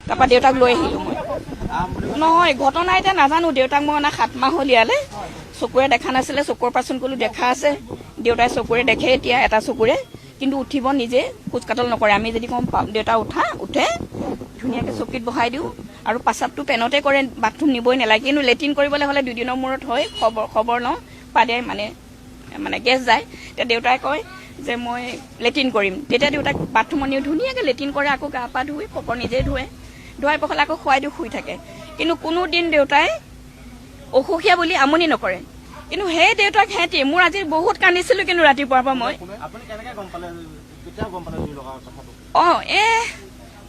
তাৰপৰা দেউতাক লৈ আহিলোঁ মই নহয় ঘটনা এতিয়া নাজানো দেউতাক মই মানে 7 মাহ উলিয়ালে চকুৰে দেখা নাছিলে চকুৰ অপাৰেশ্যন কৰিলোঁ দেখা আছে দেউতাই চকুৰে দেখে এতিয়া এটা চকুৰে কিন্তু উঠিব নিজে খোজ কাটল নকৰে আমি যদি কওঁ দেউতা উঠে ধুনীয়াকৈ চকীত বহাই দিওঁ আৰু পাচাবটো পেনতে কৰে বাথৰুম নিবই নালাগে কিন্তু লেট্ৰিন কৰিবলৈ হ'লে 2 দিনৰ মূৰত হয় খবৰ লওঁ পালে মানে গেছ যায় তেতিয়া দেউতাই কয় যে মই লেট্ৰিন কৰিম তেতিয়া দেউতাক বাথৰুমত নিওঁ ধুনীয়াকৈ লেট্ৰিন কৰে আকৌ গা পা ধুই পকৰ নিজেই ধুৱাই পখালে আকৌ খুৱাই দিওঁ শুই থাকে কিন্তু কোনো দিন দেউতাই অসুখীয়া বুলি আমনি নকৰে কিন্তু সেই দেউতাক হেঁতি মোৰ আজি বহুত কান্দিছিলোঁ কিন্তু ৰাতিপুৱাৰ পৰা মই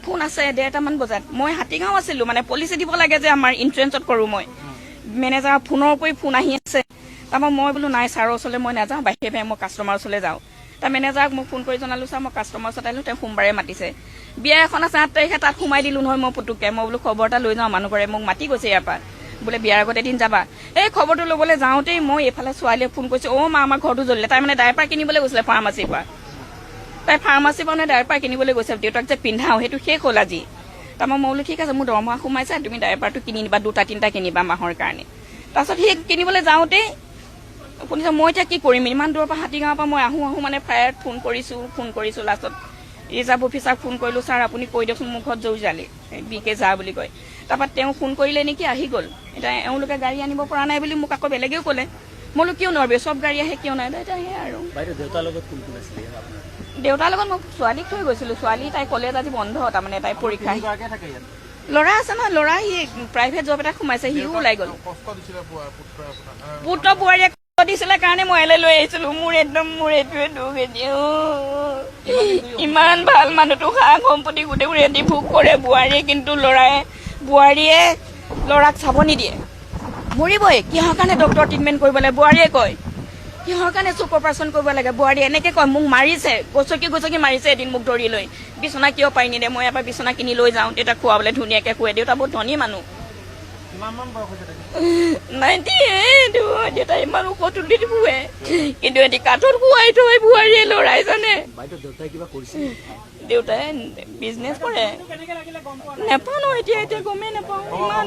ফোন আছে 1:30মান বজাত মই হাতীগাঁও আছিলোঁ মানে পলিচি দিব লাগে যে আমাৰ ইঞ্চুৰেঞ্চত কৰোঁ মই মেনেজাৰ ফোনৰ কৰি ফোন আহি আছে তাৰপৰা মই বোলো নাই ছাৰৰ ওচৰলৈ মই নাযাওঁ বাহিৰে মই কাষ্টমাৰ ওচৰলৈ যাওঁ তাৰ মেনেজাৰক মোক ফোন কৰি জনালোঁ ছাৰ মই কাষ্টমাৰ ওচৰত আহিলোঁ তেওঁ সোমবাৰে মাতিছে বিয়া এখন আছে 8 তাৰিখে তাত সোমাই দিলোঁ নহয় মই পুতুককৈ মই বোলো খবৰ এটা লৈ যাওঁ মানুহঘৰে মোক মাতি গৈছে ইয়াৰ পৰা বোলে বিয়াৰ আগত এদিন যাবা এই খবৰটো ল'বলৈ যাওঁতেই মই এইফালে ছোৱালীয়ে ফোন কৰিছে মা আমাৰ ঘৰটো জ্বলিলে তাই মানে ডাইপাৰ কিনিবলৈ গৈছিলে ফাৰ্মাচীৰ পৰা তাই ফাৰ্মাচীৰ পৰা মানে ডাইপাৰ কিনিবলৈ গৈছে দেউতাক যে পিন্ধাওঁ সেইটো শেষ হ'ল আজি তাৰপৰা মই বোলো ঠিক আছে মোৰ দৰমহা সোমাইছে তুমি ডাইপাৰটো কিনি নিবা 2-3টা কিনিবা মাহৰ কাৰণে তাৰপিছত সেই কিনিবলৈ যাওঁতেই শুনিছে মই এতিয়া কি কৰিম ইমান দূৰৰ পৰা হাতীগাঁৱৰ পৰা মই আহোঁ মানে ফ্লাইট ফোন কৰিছোঁ লাষ্টত ৰিজাৰ্ভ অফিচাৰক ফোন কৰিলোঁ ছাৰ আপুনি কৈ দিয়কচোন মোৰ ঘৰত জৌজালি বিকে যা বুলি কয় তাৰপৰা তেওঁ ফোন কৰিলে নেকি আহি গ'ল এতিয়া এওঁলোকে গাড়ী আনিব পৰা নাই বুলি মোক আকৌ বেলেগেও ক'লে মই বোলো কিয় নোৱাৰিবি চব গাড়ী আহে কিয় নাই এতিয়া সেয়াই আৰু দেউতাৰ লগত মই ছোৱালীক থৈ গৈছিলোঁ ছোৱালী তাই কলেজ আজি বন্ধ তাৰমানে তাই পৰীক্ষা ল'ৰা আছে নহয় ল'ৰা সি প্ৰাইভেট জব এটা সোমাইছে সিও ওলাই গ'ল পুত্ৰ বোৱাৰীয়ে দিছিলে কাৰণে মই ইয়ালৈ লৈ আহিছিলোঁ মোৰ এইটোৱে দুখ এতিয়া ইমান ভাল মানুহটো সা সম্পত্তি গোটেইবোৰ এটি ভোগ কৰে বোৱাৰীয়ে কিন্তু বোৱাৰীয়ে ল'ৰাক চাব নিদিয়ে মৰিবই কিহৰ কাৰণে ডক্টৰ ট্ৰিটমেণ্ট কৰিব লাগে বোৱাৰীয়ে কয় কিহৰ কাৰণে চকু অপাৰেশ্যন কৰিব লাগে বোৱাৰীয়ে এনেকৈ কয় মোক মাৰিছে গচকি মাৰিছে এদিন মোক ধৰি লৈ বিচনা কিয় পাই নিদিয়ে মই এবাৰ বিচনা কিনি লৈ যাওঁ দেউতাক খুৱাবলৈ ধুনীয়াকৈ খুৱাই দেউতা বহুত ধনী মানুহ 98 দেউতা ইমান ওখ তুলি শুৱে কিন্তু এটি কাঠত শুৱাই থৈ বোৱাৰীয়ে ল'ৰাইজনে দেউতাই বিজনেছ কৰে নেপাওঁ এতিয়া গমেই নাপাওঁ ইমান